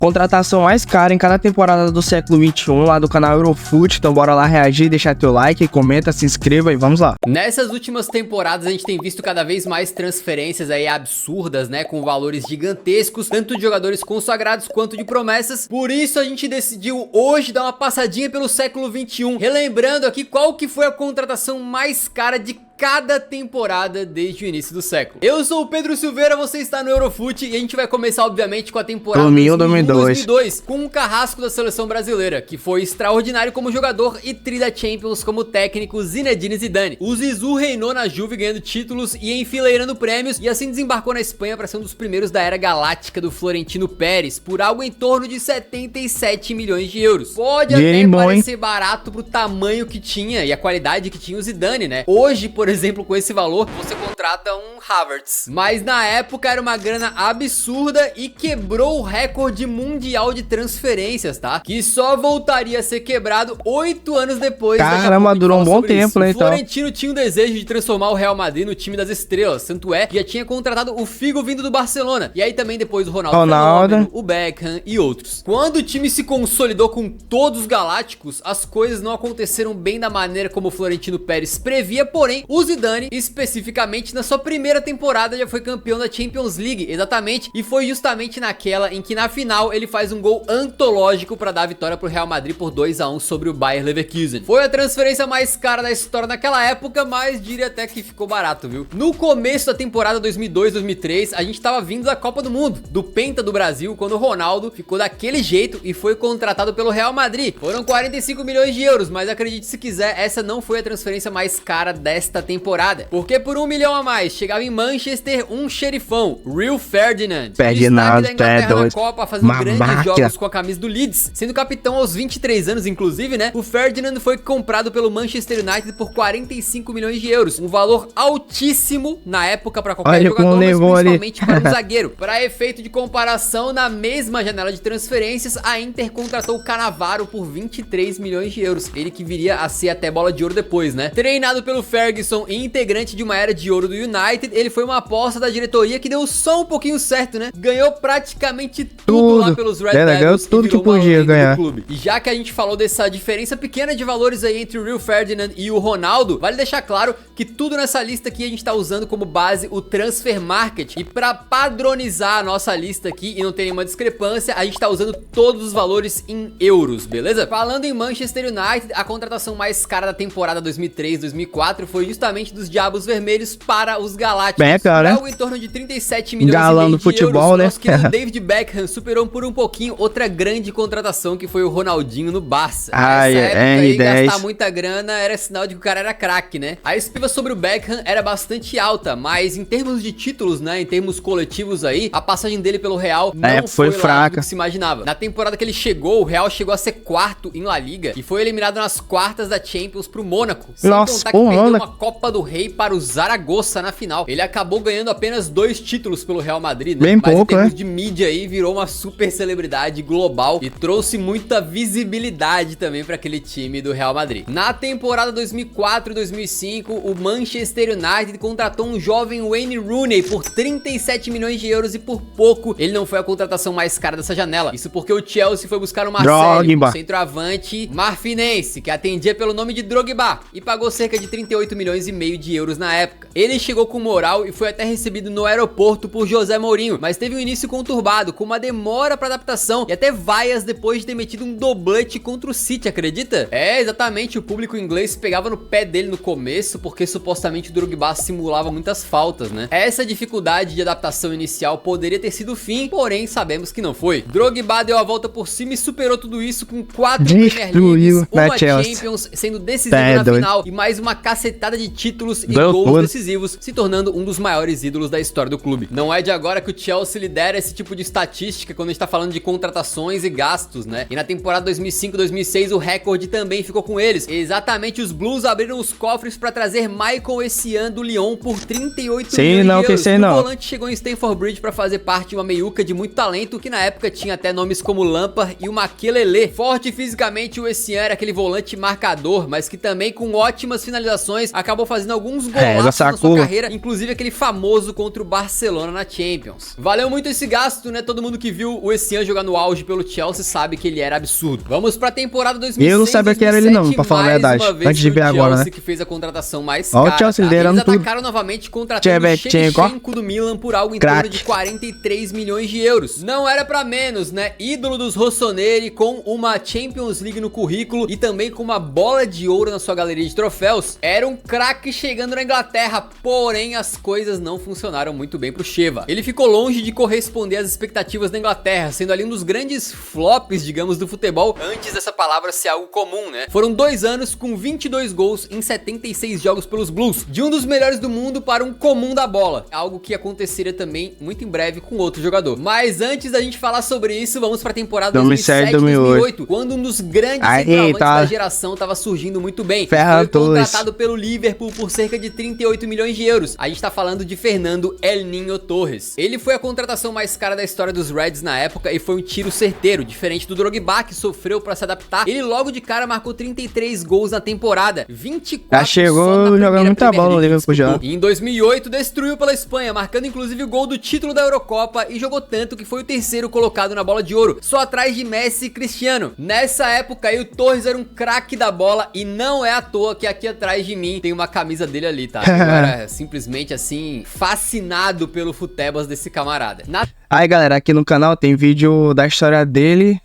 Contratação mais cara em cada temporada do século XXI lá do canal Eurofoot. Então bora lá reagir, deixar teu like, comenta, se inscreva e vamos lá. Nessas últimas temporadas a gente tem visto cada vez mais transferências aí absurdas, né, com valores gigantescos, tanto de jogadores consagrados quanto de promessas. Por isso a gente decidiu hoje dar uma passadinha pelo século XXI, relembrando aqui qual que foi a contratação mais cara de cada temporada desde o início do século. Eu sou o Pedro Silveira, você está no Eurofoot e a gente vai começar obviamente com a temporada 2001-2002, com um carrasco da seleção brasileira, que foi extraordinário como jogador e tri da Champions como técnico, Zinedine Zidane. O Zizou reinou na Juve ganhando títulos e enfileirando prêmios, e assim desembarcou na Espanha para ser um dos primeiros da era galáctica do Florentino Pérez, por algo em torno de 77 milhões de euros. Pode até parecer barato pro tamanho que tinha e a qualidade que tinha o Zidane, né? Hoje, por exemplo, com esse valor, você contrata um Havertz. Mas na época era uma grana absurda e quebrou o recorde mundial de transferências, tá? Que só voltaria a ser quebrado 8 anos depois. Caramba, durou um bom tempo, né, então. O Florentino tinha o desejo de transformar o Real Madrid no time das estrelas, tanto é que já tinha contratado o Figo vindo do Barcelona. E aí também depois o Ronaldo, Fenômeno, o Beckham e outros. Quando o time se consolidou com todos os galácticos, as coisas não aconteceram bem da maneira como o Florentino Pérez previa, porém o Zidane, especificamente na sua primeira temporada, já foi campeão da Champions League, exatamente, e foi justamente naquela em que na final ele faz um gol antológico para dar a vitória pro Real Madrid por 2-1 sobre o Bayer Leverkusen. Foi a transferência mais cara da história naquela época, mas diria até que ficou barato, viu? No começo da temporada 2002-2003, a gente tava vindo da Copa do Mundo, do Penta do Brasil, quando o Ronaldo ficou daquele jeito e foi contratado pelo Real Madrid. Foram 45 milhões de euros, mas acredite se quiser, essa não foi a transferência mais cara desta temporada, porque por 1 milhão a mais chegava em Manchester um xerifão, Rio Ferdinand, destaque da Inglaterra na Copa, fazendo grandes jogos com a camisa do Leeds, sendo capitão aos 23 anos inclusive, né? O Ferdinand foi comprado pelo Manchester United por 45 milhões de euros, um valor altíssimo na época para qualquer jogador, mas principalmente para um zagueiro. Para efeito de comparação, na mesma janela de transferências, a Inter contratou o Cannavaro por 23 milhões de euros, ele que viria a ser até bola de ouro depois, né? Treinado pelo Ferguson e integrante de uma era de ouro do United, ele foi uma aposta da diretoria que deu só um pouquinho certo, né? Ganhou praticamente tudo lá pelos Red Devils, tudo que podia ganhar. Clube. E já que a gente falou dessa diferença pequena de valores aí entre o Rio Ferdinand e o Ronaldo, vale deixar claro que tudo nessa lista aqui a gente tá usando como base o Transfer Market, e pra padronizar a nossa lista aqui e não ter nenhuma discrepância, a gente tá usando todos os valores em euros, beleza? Falando em Manchester United, a contratação mais cara da temporada 2003-2004 foi justamente dos Diabos Vermelhos para os Galácticos. Algo em torno de 37 milhões e meio de futebol, euros. Né? Nosso querido David Beckham superou por um pouquinho outra grande contratação, que foi o Ronaldinho no Barça. Nessa época aí, gastar muita grana era sinal de que o cara era craque, né? A expectativa sobre o Beckham era bastante alta, mas em termos de títulos, né, em termos coletivos aí, a passagem dele pelo Real não foi fraca, que se imaginava. Na temporada que ele chegou, o Real chegou a ser quarto em La Liga e foi eliminado nas quartas da Champions pro Mônaco. Sem contar que perdeu uma Copa do Rei para o Zaragoza na final. Ele acabou ganhando apenas 2 títulos pelo Real Madrid, né? Mas em termos de mídia aí, virou uma super celebridade global e trouxe muita visibilidade também para aquele time do Real Madrid. Na temporada 2004-2005, o Manchester United contratou um jovem Wayne Rooney por 37 milhões de euros e por pouco ele não foi a contratação mais cara dessa janela. Isso porque o Chelsea foi buscar o Marcelo, um centroavante marfinense, que atendia pelo nome de Drogba, e pagou cerca de 38 milhões e meio de euros na época. Ele chegou com moral e foi até recebido no aeroporto por José Mourinho, mas teve um início conturbado, com uma demora para adaptação e até vaias depois de ter metido um doblete contra o City, acredita? É, exatamente, o público inglês pegava no pé dele no começo, porque supostamente o Drogba simulava muitas faltas, né? Essa dificuldade de adaptação inicial poderia ter sido o fim, porém sabemos que não foi. Drogba deu a volta por cima e superou tudo isso com 4 Premier Leagues, uma Champions, sendo decisivo na final e mais uma cacetada de títulos e gols decisivos, se tornando um dos maiores ídolos da história do clube. Não é de agora que o Chelsea lidera esse tipo de estatística quando a gente tá falando de contratações e gastos, né? E na temporada 2005-2006 o recorde também ficou com eles. Exatamente, os Blues abriram os cofres para trazer Michael Essien do Lyon por 38 milhões de euros. O volante chegou em Stamford Bridge para fazer parte de uma meiuca de muito talento, que na época tinha até nomes como Lampard e o Makelele. Forte fisicamente, o Essien era aquele volante marcador, mas que também com ótimas finalizações acabou acabou fazendo alguns essa golaços na sua sacou. carreira, inclusive aquele famoso contra o Barcelona na Champions. Valeu muito esse gasto, né? Todo mundo que viu o Essien jogar no auge pelo Chelsea sabe que ele era absurdo. Vamos pra temporada 2006, Eu não sabia que era ele não, pra falar a verdade, antes de ver agora, né? Que fez a contratação mais Ó, cara, o Chelsea tá? liderando Eles tudo. atacaram novamente contratando o Shevchenko, Shevchenko do Milan por algo em torno de 43 milhões de euros. Não era pra menos, né? Ídolo dos rossoneri, com uma Champions League no currículo e também com uma bola de ouro na sua galeria de troféus. Era um craque chegando na Inglaterra, porém as coisas não funcionaram muito bem pro Sheva. Ele ficou longe de corresponder às expectativas da Inglaterra, sendo ali um dos grandes flops, digamos, do futebol, antes dessa palavra ser algo comum, né? Foram 2 anos com 22 gols em 76 jogos pelos Blues, de um dos melhores do mundo para um comum da bola, algo que aconteceria também muito em breve com outro jogador. Mas antes da gente falar sobre isso, vamos pra temporada 2007-2008, quando um dos grandes centroavantes da geração tava surgindo muito bem. Foi contratado pelo Liverpool por cerca de 38 milhões de euros. A gente tá falando de Fernando El Niño Torres. Ele foi a contratação mais cara da história dos Reds na época e foi um tiro certeiro, diferente do Drogba, que sofreu pra se adaptar. Ele logo de cara marcou 33 gols na temporada, 24 já chegou jogando muita bola no Liverpool já. E em 2008 destruiu pela Espanha, marcando inclusive o gol do título da Eurocopa e jogou tanto que foi o terceiro colocado na bola de ouro, só atrás de Messi e Cristiano. Nessa época aí o Torres era um craque da bola e não é à toa que aqui atrás de mim tem uma camisa dele ali, tá? Eu era simplesmente assim, fascinado pelo futebas desse camarada. Aí galera, aqui no canal tem vídeo da história dele,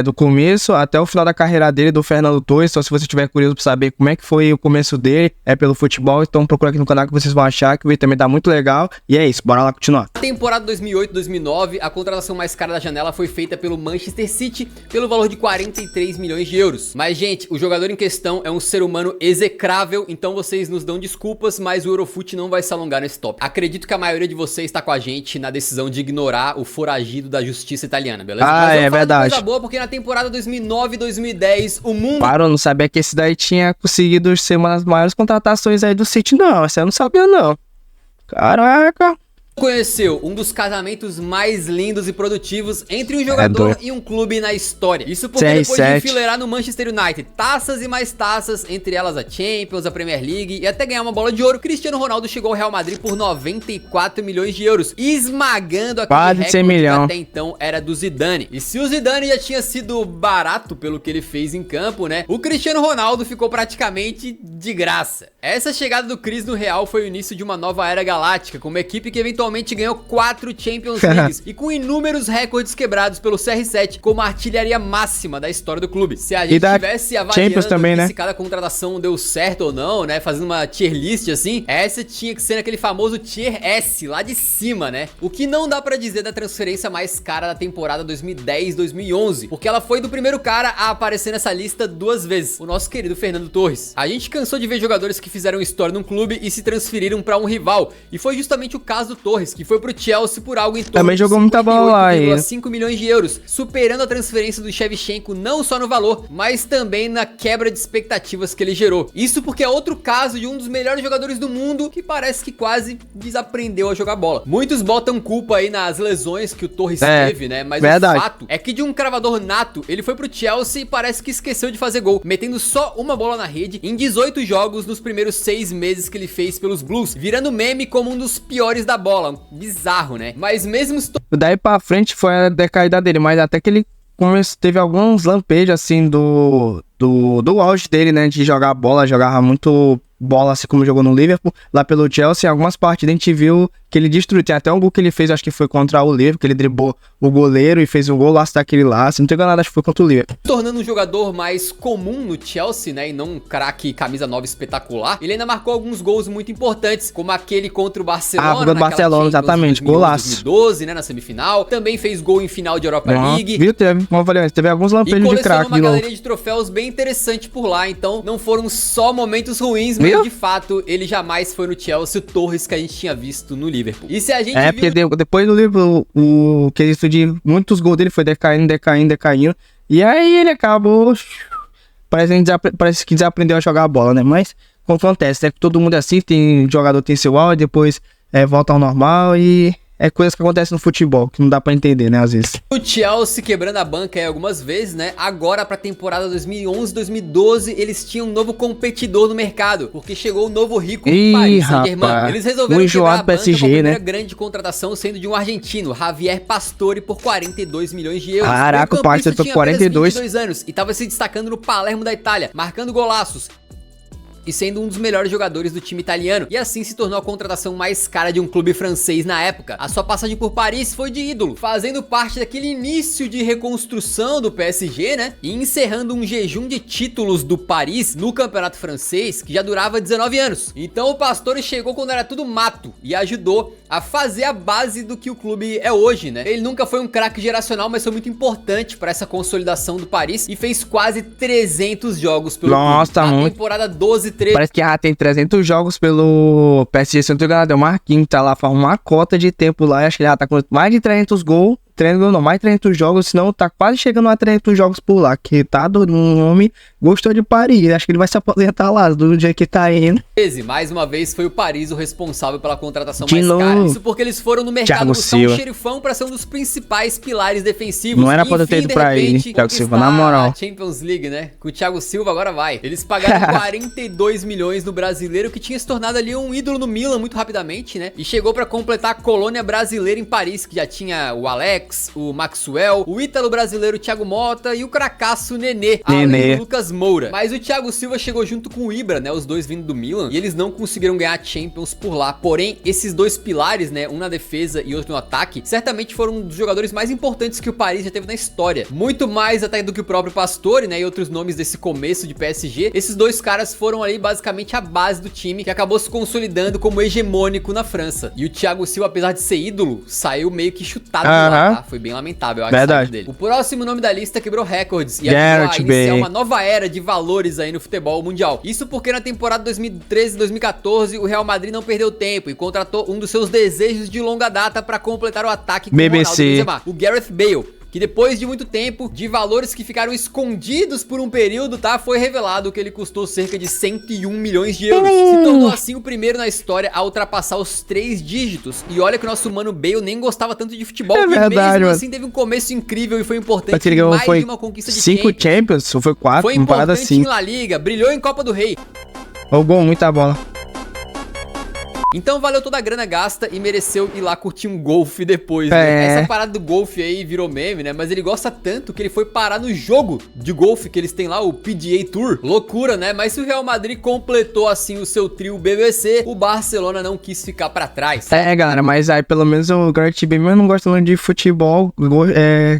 do começo até o final da carreira dele, do Fernando Torres. Então se você tiver curioso pra saber como é que foi o começo dele, pelo futebol, então procura aqui no canal que vocês vão achar, que o vídeo também tá muito legal. E é isso, bora lá continuar. Na temporada 2008-2009, a contratação mais cara da janela foi feita pelo Manchester City pelo valor de 43 milhões de euros. Mas gente, o jogador em questão é um ser humano execrável, então vocês nos dão desculpas, mas o Eurofoot não vai se alongar nesse tópico. Acredito que a maioria de vocês está com a gente na decisão de ignorar o foragido da justiça italiana, beleza? Mas é verdade. Coisa boa, porque na temporada 2009-2010 o mundo... Parou, não sabia que esse daí tinha conseguido ser uma das maiores contratações aí do City, não. Essa eu não sabia, não. Caraca. Conheceu um dos casamentos mais lindos e produtivos entre um jogador e um clube na história. Isso porque depois de enfileirar no Manchester United taças e mais taças, entre elas a Champions, a Premier League e até ganhar uma bola de ouro, Cristiano Ronaldo chegou ao Real Madrid por 94 milhões de euros, esmagando aquele recorde que até então era do Zidane. E se o Zidane já tinha sido barato pelo que ele fez em campo, né, o Cristiano Ronaldo ficou praticamente de graça. Essa chegada do Cris no Real foi o início de uma nova era galáctica, com uma equipe que eventualmente ganhou 4 Champions Leagues e com inúmeros recordes quebrados pelo CR7 como a artilharia máxima da história do clube. Se a gente tivesse avaliando também, se cada contratação deu certo ou não, né, fazendo uma tier list assim, essa tinha que ser naquele famoso tier S, lá de cima, né? O que não dá pra dizer da transferência mais cara da temporada 2010-2011, porque ela foi do primeiro cara a aparecer nessa lista 2 vezes, o nosso querido Fernando Torres. A gente cansou de ver jogadores que fizeram história num clube e se transferiram pra um rival, e foi justamente o caso do Torres, que foi pro Chelsea por algo em torno de 58,5 milhões de euros, superando a transferência do Shevchenko não só no valor, mas também na quebra de expectativas que ele gerou. Isso porque é outro caso de um dos melhores jogadores do mundo que parece que quase desaprendeu a jogar bola. Muitos botam culpa aí nas lesões que o Torres teve, né? Mas o fato é que de um cravador nato, ele foi pro Chelsea e parece que esqueceu de fazer gol, metendo só uma bola na rede em 18 jogos nos primeiros 6 meses que ele fez pelos Blues, virando meme como um dos piores da bola. Bizarro, né? Mas mesmo... Daí pra frente foi a decaída dele, mas até que ele teve alguns lampejos, assim, do auge dele, né? De jogar bola, jogava muito bola, assim como jogou no Liverpool, lá pelo Chelsea. Em algumas partidas a gente viu que ele destruiu. Tem até um gol que ele fez, acho que foi contra o Liverpool, que ele driblou o goleiro e fez um gol lá, daquele lá. Se não tem nada, acho que foi contra o Liverpool. Tornando um jogador mais comum no Chelsea, né, e não um craque camisa 9 espetacular, ele ainda marcou alguns gols muito importantes, como aquele contra o Barcelona. Contra o Barcelona, exatamente, golaço. 2012, né, na semifinal. Também fez gol em final de Europa League. Viu? Teve alguns lampejos de craque. E uma galeria de troféus bem interessante por lá, então não foram só momentos ruins, mas de fato ele jamais foi no Chelsea o Torres que a gente tinha visto no Liverpool. E se a gente porque depois do Liverpool, o quesito de muitos gols dele foi decaindo. E aí ele acabou, parece que desaprendeu a jogar a bola, né? Mas acontece, né? Todo mundo é assim, tem jogador tem seu auge, depois volta ao normal e é coisas que acontecem no futebol, que não dá pra entender, né, às vezes. O Chelsea quebrando a banca aí algumas vezes, né? Agora pra temporada 2011-2012, eles tinham um novo competidor no mercado, porque chegou o novo rico Paris Saint-Germain. Eles resolveram quebrar a banca PSG, com a primeira né? grande contratação sendo de um argentino, Javier Pastore, por 42 milhões de euros. Caraca, o Pastore foi 42 anos e tava se destacando no Palermo da Itália, marcando golaços e sendo um dos melhores jogadores do time italiano, e assim se tornou a contratação mais cara de um clube francês na época. A sua passagem por Paris foi de ídolo, fazendo parte daquele início de reconstrução do PSG, né, e encerrando um jejum de títulos do Paris no campeonato francês, que já durava 19 anos. Então o Pastore chegou quando era tudo mato, e ajudou a fazer a base do que o clube é hoje, né. Ele nunca foi um craque geracional, mas foi muito importante para essa consolidação do Paris, e fez quase 300 jogos pelo clube. Tá muito. Temporada 12. Parece que já tem 300 jogos pelo PSG, se eu não tô enganado, é o Marquinhos, tá lá, faz uma cota de tempo lá, acho que ele já tá com mais de 300 gols, mais de 300 jogos, senão tá quase chegando a 300 jogos por lá, que tá doido, um homem gostou de Paris, acho que ele vai se aposentar lá, do jeito que tá indo. Mais uma vez foi o Paris o responsável pela contratação de mais novo. cara, isso porque eles foram no mercado Thiago buscar Silva. um xerifão pra ser um dos principais pilares defensivos. Não era pra ter ido pra ele, Thiago Silva, na moral. A Champions League, né, com o Thiago Silva agora vai. Eles pagaram 42 milhões no brasileiro, que tinha se tornado ali um ídolo no Milan muito rapidamente, né, e chegou pra completar a colônia brasileira em Paris, que já tinha o Alex, o Maxwell, o ítalo brasileiro Thiago Mota e o cracaço Nenê, além do Lucas Moura. Mas o Thiago Silva chegou junto com o Ibra, né, os dois vindo do Milan, e eles não conseguiram ganhar a Champions por lá. Porém, esses dois pilares, né, um na defesa e outro no ataque, certamente foram um dos jogadores mais importantes que o Paris já teve na história. Muito mais até do que o próprio Pastore, né, e outros nomes desse começo de PSG. Esses dois caras foram ali basicamente a base do time, que acabou se consolidando como hegemônico na França. E o Thiago Silva, apesar de ser ídolo, saiu meio que chutado de lá, tá? Foi bem lamentável a saída dele. O próximo nome da lista quebrou recordes e ajudou a iniciar uma nova era de valores aí no futebol mundial. Isso porque na temporada 2013-2014 o Real Madrid não perdeu tempo e contratou um dos seus desejos de longa data para completar o ataque com o Ronaldo Benzema, o Gareth Bale, que depois de muito tempo, de valores que ficaram escondidos por um período, tá, foi revelado que ele custou cerca de 101 milhões de euros. Se tornou assim o primeiro na história a ultrapassar os 3 dígitos. E olha que o nosso mano Bale nem gostava tanto de futebol, e mesmo assim teve um começo incrível e foi importante em mais de uma conquista de 5 Champions, ou foi 4, foi importante em La Liga, brilhou em Copa do Rei. Jogou muita bola. Então valeu toda a grana gasta e mereceu ir lá curtir um golfe depois, né? Essa parada do golfe aí virou meme, né? Mas ele gosta tanto que ele foi parar no jogo de golfe que eles têm lá, o PGA Tour. Loucura, né? Mas se o Real Madrid completou assim o seu trio BBC, o Barcelona não quis ficar pra trás. Galera, mas aí pelo menos o Gareth Bale, mas não gosta muito de futebol,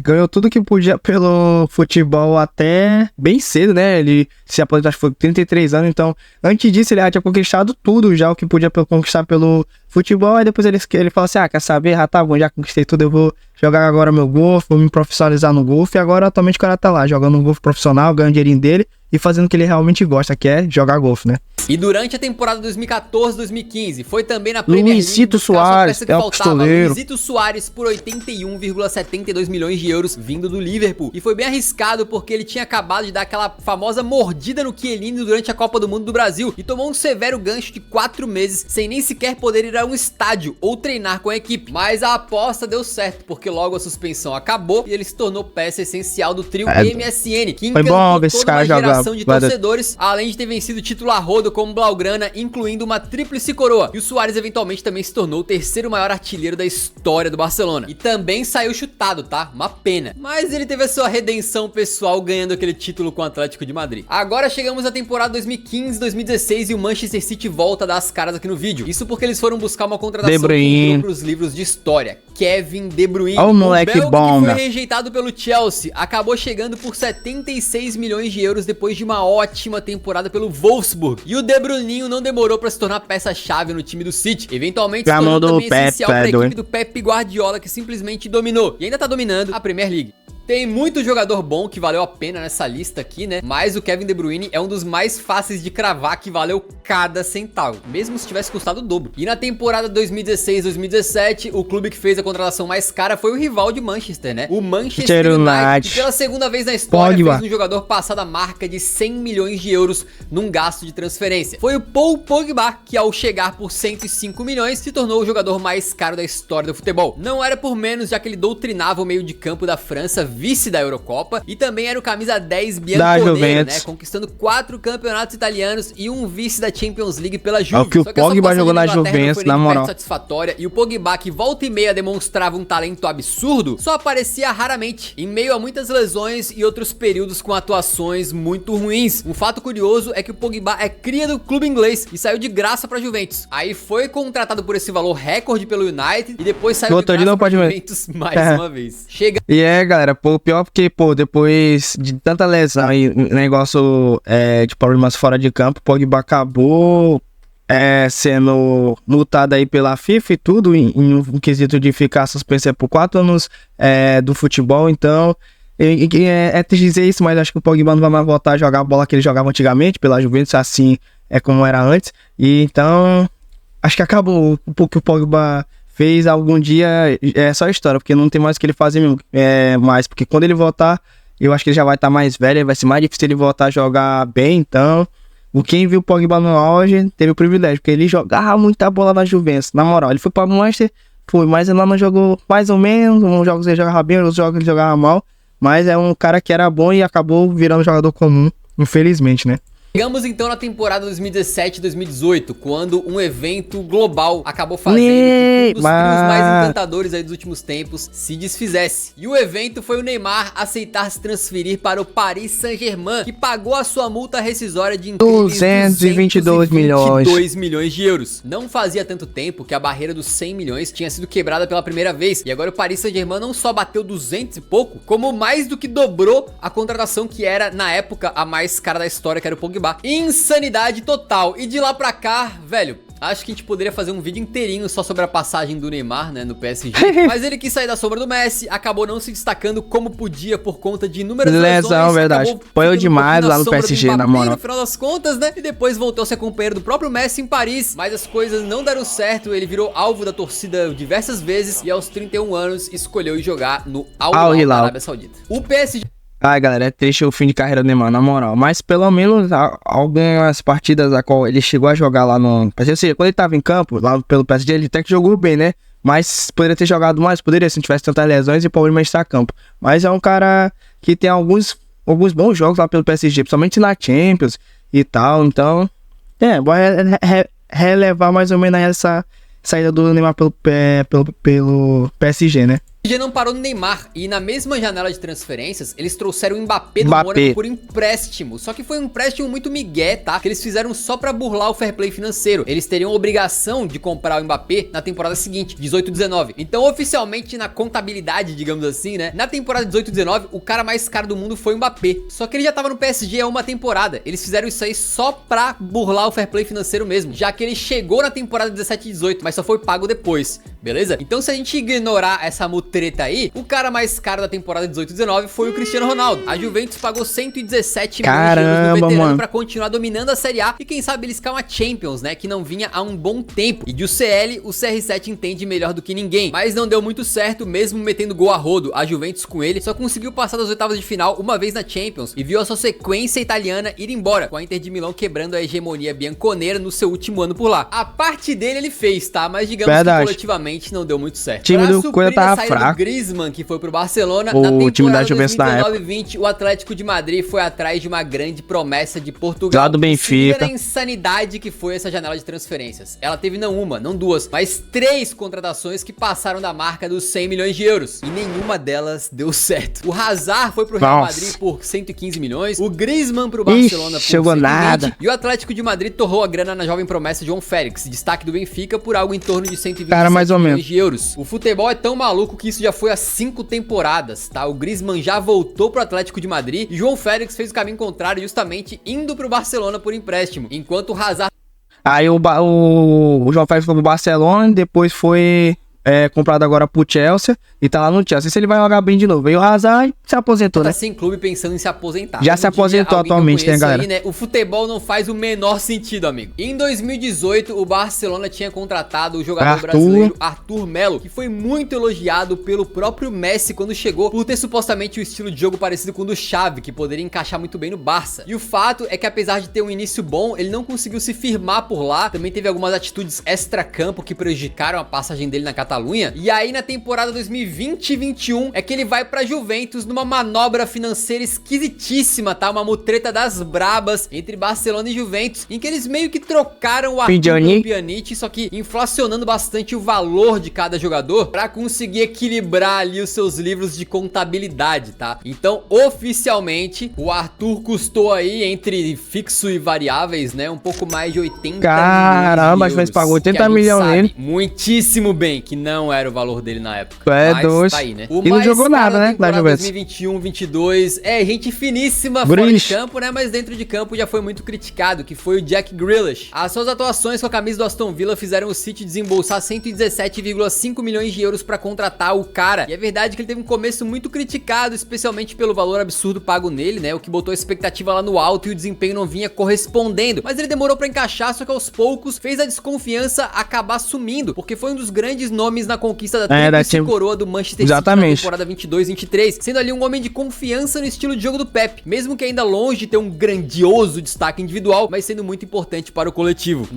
ganhou tudo que podia pelo futebol até bem cedo, né? Ele se aposentou, acho que foi 33 anos, então antes disso ele já tinha conquistado tudo já, o que podia conquistar pelo futebol. Aí depois ele fala assim, quer saber, já tá bom, já conquistei tudo, eu vou jogar agora meu golfe, vou me profissionalizar no golfe. E agora atualmente o cara tá lá, jogando um golfe profissional, ganhando o dinheirinho dele e fazendo o que ele realmente gosta, que é jogar golfe, né? E durante a temporada 2014-2015, foi também na Premier League Luizito Soares, que faltava, Luizito Soares por 81,72 milhões de euros vindo do Liverpool. E foi bem arriscado porque ele tinha acabado de dar aquela famosa mordida no Chiellini durante a Copa do Mundo do Brasil e tomou um severo gancho de 4 meses sem nem sequer poder ir a um estádio ou treinar com a equipe. Mas a aposta deu certo, porque logo a suspensão acabou e ele se tornou peça essencial do trio MSN, que encantou toda uma geração de torcedores, além de ter vencido o título a rodo como Blaugrana, incluindo uma tríplice coroa. E o Soares eventualmente também se tornou o terceiro maior artilheiro da história do Barcelona. E também saiu chutado, tá? Uma pena. Mas ele teve a sua redenção pessoal ganhando aquele título com o Atlético de Madrid. Agora chegamos à temporada 2015-2016 e o Manchester City volta a dar as caras aqui no vídeo. Isso porque eles foram buscar uma contratação que entrou pros livros de história. Kevin De Bruyne. O moleque bom, que foi rejeitado pelo Chelsea, acabou chegando por 76 milhões de euros depois de uma ótima temporada pelo Wolfsburg. E o De Bruyninho não demorou pra se tornar peça-chave no time do City. Eventualmente se tornou também essencial pra equipe do Pep Guardiola, que simplesmente dominou e ainda tá dominando a Premier League. Tem muito jogador bom que valeu a pena nessa lista aqui, né? Mas o Kevin De Bruyne é um dos mais fáceis de cravar que valeu cada centavo, mesmo se tivesse custado o dobro. E na temporada 2016-2017, o clube que fez a contratação mais cara foi o rival de Manchester, né? O Manchester United, que pela segunda vez na história fez um jogador passar da marca de 100 milhões de euros num gasto de transferência. Foi o Paul Pogba que, ao chegar por 105 milhões, se tornou o jogador mais caro da história do futebol. Não era por menos, já que ele doutrinava o meio de campo da França, vice da Eurocopa, e também era o camisa 10 bianconero, né, conquistando 4 campeonatos italianos e um vice da Champions League pela Juve. É o que o Pogba jogou na Juventus, na moral. Satisfatória, e o Pogba, que volta e meia demonstrava um talento absurdo, só aparecia raramente, em meio a muitas lesões e outros períodos com atuações muito ruins. Um fato curioso é que o Pogba é cria do clube inglês e saiu de graça pra Juventus. Aí foi contratado por esse valor recorde pelo United e depois saiu de graça pra Juventus mais uma vez. Chega... E galera, pior porque, depois de tanta lesão e negócio de problemas fora de campo, o Pogba acabou sendo multado aí pela FIFA e tudo, em um quesito de ficar suspenso por 4 anos do futebol. Então, é triste dizer isso, mas acho que o Pogba não vai mais voltar a jogar a bola que ele jogava antigamente pela Juventus, assim como era antes. E então, acho que acabou o que o Pogba fez algum dia, é só história, porque não tem mais o que ele fazer mais, porque quando ele voltar, eu acho que ele já vai estar mais velho, vai ser mais difícil ele voltar a jogar bem. Então, quem viu o Pogba no auge teve o privilégio, porque ele jogava muita bola na Juventus, na moral. Ele foi para o Manchester, mas ele lá não jogou mais ou menos, uns jogos ele jogava bem, outros jogos ele jogava mal, mas é um cara que era bom e acabou virando jogador comum, infelizmente, né? Chegamos então na temporada 2017-2018, quando um evento global acabou fazendo que um dos trios mais encantadores aí dos últimos tempos se desfizesse. E o evento foi o Neymar aceitar se transferir para o Paris Saint-Germain, que pagou a sua multa rescisória de 222 milhões de euros. Não fazia tanto tempo que a barreira dos 100 milhões tinha sido quebrada pela primeira vez, e agora o Paris Saint-Germain não só bateu 200 e pouco, como mais do que dobrou a contratação que era, na época, a mais cara da história, que era o Pogba. Insanidade total. E de lá pra cá, velho, acho que a gente poderia fazer um vídeo inteirinho só sobre a passagem do Neymar, né, no PSG. Mas ele quis sair da sombra do Messi, acabou não se destacando como podia por conta de inúmeras lesões. Verdade. Apoiou demais lá no PSG, na moral. No final das contas, né, e depois voltou a ser companheiro do próprio Messi em Paris. Mas as coisas não deram certo, ele virou alvo da torcida diversas vezes e aos 31 anos escolheu ir jogar no Al Hilal da Arábia Saudita. O PSG... Ai, galera, é triste o fim de carreira do Neymar, na moral. Mas pelo menos algumas partidas a qual ele chegou a jogar lá no PSG, ou seja, quando ele tava em campo, lá pelo PSG, ele até que jogou bem, né? Mas poderia ter jogado mais, poderia, se não tivesse tantas lesões e o problema de estar a campo. Mas é um cara que tem alguns bons jogos lá pelo PSG, principalmente na Champions e tal. Então, vou relevar mais ou menos essa saída do Neymar pelo PSG, né? O PSG não parou no Neymar e na mesma janela de transferências eles trouxeram o Mbappé do Mônaco por empréstimo. Só que foi um empréstimo muito migué, tá? Que eles fizeram só pra burlar o fair play financeiro. Eles teriam a obrigação de comprar o Mbappé na temporada seguinte, 18-19. Então oficialmente na contabilidade, digamos assim, né, na temporada 18-19 o cara mais caro do mundo foi o Mbappé. Só que ele já tava no PSG há uma temporada. Eles fizeram isso aí só pra burlar o fair play financeiro mesmo, já que ele chegou na temporada 17-18, mas só foi pago depois, beleza? Então se a gente ignorar essa treta aí, o cara mais caro da temporada 18-19 foi o Cristiano Ronaldo. A Juventus pagou 117 milhões de euros no veterano pra continuar dominando a Série A e quem sabe eles caem a Champions, né, que não vinha há um bom tempo. E de UCL, o CR7 entende melhor do que ninguém, mas não deu muito certo, mesmo metendo gol a rodo. A Juventus com ele só conseguiu passar das oitavas de final uma vez na Champions e viu a sua sequência italiana ir embora, com a Inter de Milão quebrando a hegemonia bianconera no seu último ano por lá. A parte dele ele fez, tá? Mas digamos que coletivamente não deu muito certo. O time do Coelho tava fraco. O Griezmann, que foi pro Barcelona, o time da Juventus na época. 2019-20, o Atlético de Madrid foi atrás de uma grande promessa de Portugal. Lá do Benfica. A insanidade que foi essa janela de transferências. Ela teve não uma, não duas, mas 3 contratações que passaram da marca dos 100 milhões de euros. E nenhuma delas deu certo. O Hazard foi pro Real Madrid por 115 milhões. O Griezmann pro Barcelona por 120. E o Atlético de Madrid torrou a grana na jovem promessa João Félix, destaque do Benfica, por algo em torno de 127 milhões de euros. O futebol é tão maluco que isso já foi há 5 temporadas, tá? O Griezmann já voltou pro Atlético de Madrid e João Félix fez o caminho contrário, justamente indo pro Barcelona por empréstimo, enquanto o Hazard... Aí o João Félix foi pro Barcelona, depois foi comprado agora pro Chelsea e tá lá no Chelsea. Se ele vai jogar bem de novo. E o Hazard se aposentou, Tá né? sem clube pensando em se aposentar. Já se aposentou atualmente, né, galera? Aí, né? O futebol não faz o menor sentido, amigo. Em 2018, o Barcelona tinha contratado o jogador brasileiro Arthur Melo, que foi muito elogiado pelo próprio Messi quando chegou, por ter supostamente um estilo de jogo parecido com o do Xavi, que poderia encaixar muito bem no Barça. E o fato é que apesar de ter um início bom, ele não conseguiu se firmar por lá. Também teve algumas atitudes extra-campo que prejudicaram a passagem dele na Catalunha. E aí na temporada 2020-21 é que ele vai pra Juventus numa manobra financeira esquisitíssima, tá? Uma mutreta das brabas entre Barcelona e Juventus, em que eles meio que trocaram o Arthur pelo Pjanic, só que inflacionando bastante o valor de cada jogador pra conseguir equilibrar ali os seus livros de contabilidade, tá? Então, oficialmente, o Arthur custou aí, entre fixo e variáveis, né, um pouco mais de 80 Caramba, milhões de euros, mas pagou 80 milhões nele. muitíssimo bem, que não era o valor dele na época. Mas dois. Tá aí, né? E não jogou nada, né, na Juventus. 2021-22, gente finíssima fora de campo, né, mas dentro de campo já foi muito criticado, que foi o Jack Grealish. As suas atuações com a camisa do Aston Villa fizeram o City desembolsar 117,5 milhões de euros pra contratar o cara. E é verdade que ele teve um começo muito criticado, especialmente pelo valor absurdo pago nele, né, o que botou a expectativa lá no alto e o desempenho não vinha correspondendo. Mas ele demorou pra encaixar, só que aos poucos fez a desconfiança acabar sumindo, porque foi um dos grandes nomes na conquista da tríplice coroa do Manchester City na temporada 22-23, sendo ali um homem de confiança no estilo de jogo do Pep, mesmo que ainda longe de ter um grandioso destaque individual, mas sendo muito importante para o coletivo.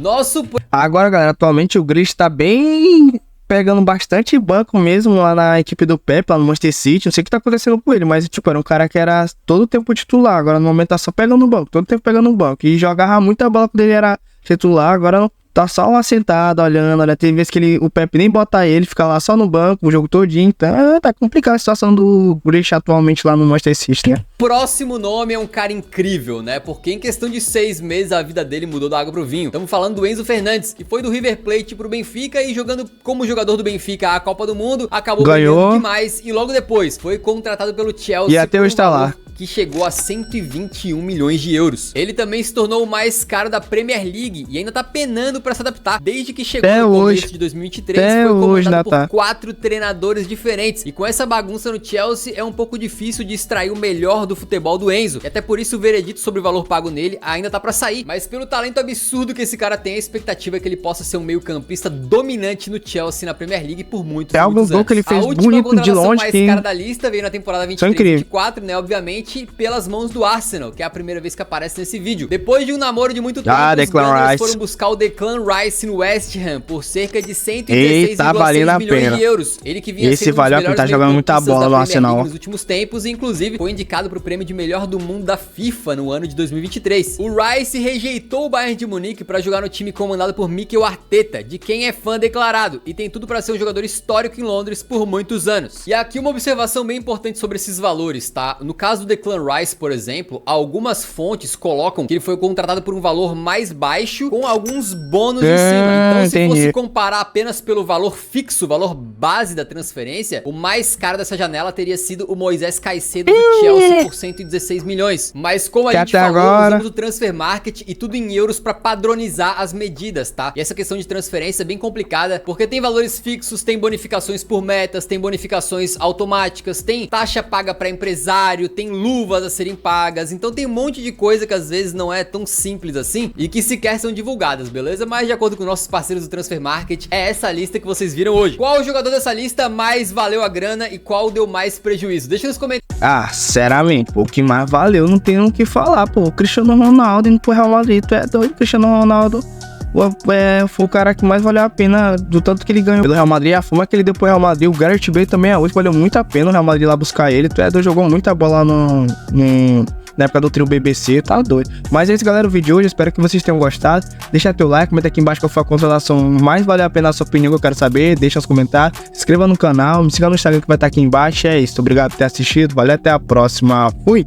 Agora, galera, atualmente o Grealish tá bem pegando bastante banco mesmo lá na equipe do Pep, lá no Manchester City. Não sei o que tá acontecendo com ele, mas tipo, era um cara que era todo o tempo titular. Agora no momento tá só pegando o banco, todo tempo pegando o banco. E jogava muita bola quando ele era titular, agora não. Tá só lá sentado, olhando, olha, tem vezes que o Pep nem bota ele, fica lá só no banco o jogo todinho, então tá complicada a situação do Grealish atualmente lá no Manchester City, né? Próximo nome é um cara incrível, né, porque em questão de 6 meses a vida dele mudou da água pro vinho. Estamos falando do Enzo Fernandes, que foi do River Plate pro Benfica e jogando como jogador do Benfica a Copa do Mundo, acabou ganhando demais e logo depois foi contratado pelo Chelsea e até hoje tá lá, que chegou a 121 milhões de euros. Ele também se tornou o mais caro da Premier League e ainda tá penando pra se adaptar. Desde que chegou no começo de 2023, foi comandado por 4 treinadores diferentes. E com essa bagunça no Chelsea, é um pouco difícil de extrair o melhor do futebol do Enzo. E até por isso o veredito sobre o valor pago nele ainda tá pra sair. Mas pelo talento absurdo que esse cara tem, a expectativa é que ele possa ser um meio-campista dominante no Chelsea na Premier League por muitos anos. Que ele fez bonito de longe. A mais cara da lista veio na temporada 23-24, né? Obviamente, pelas mãos do Arsenal, que é a primeira vez que aparece nesse vídeo. Depois de um namoro de muito tempo, os Gunners foram buscar o Declan Rice no West Ham por cerca de 116,6 milhões de euros. Ele que vinha sendo um dos melhores tá jogando muita bola no Arsenal nos últimos tempos e inclusive foi indicado pro prêmio de melhor do mundo da FIFA no ano de 2023. O Rice rejeitou o Bayern de Munique para jogar no time comandado por Mikel Arteta, de quem é fã declarado, e tem tudo para ser um jogador histórico em Londres por muitos anos. E aqui uma observação bem importante sobre esses valores, tá? No caso do Declan Rice, por exemplo, algumas fontes colocam que ele foi contratado por um valor mais baixo com alguns bônus em cima. Então, se fosse comparar apenas pelo valor fixo, o valor base da transferência, o mais caro dessa janela teria sido o Moisés Caicedo do Chelsea por 116 milhões. Mas como a gente falou, usamos o Transfer Market e tudo em euros para padronizar as medidas, tá? E essa questão de transferência é bem complicada, porque tem valores fixos, tem bonificações por metas, tem bonificações automáticas, tem taxa paga para empresário, tem luvas a serem pagas, então tem um monte de coisa que às vezes não é tão simples assim e que sequer são divulgadas, beleza? Mas de acordo com nossos parceiros do Transfer Market, é essa lista que vocês viram hoje. Qual jogador dessa lista mais valeu a grana e qual deu mais prejuízo? Deixa nos comentários. Sinceramente, o que mais valeu, não tem o que falar, pô. O Cristiano Ronaldo indo pro Real Madrid, tu é doido, Cristiano Ronaldo foi o cara que mais valeu a pena do tanto que ele ganhou pelo Real Madrid, a fama que ele deu pro Real Madrid. O Gareth Bale também hoje valeu muito a pena o Real Madrid lá buscar ele. Tu é doido, jogou muita bola na época do trio BBC, tá doido. Mas é isso, galera, o vídeo de hoje, espero que vocês tenham gostado. Deixa teu like, comenta aqui embaixo qual foi a contratação mais valeu a pena, a sua opinião, que eu quero saber. Deixa nos comentários, se inscreva no canal, me siga no Instagram que vai estar aqui embaixo. É isso, obrigado por ter assistido, valeu, até a próxima, fui!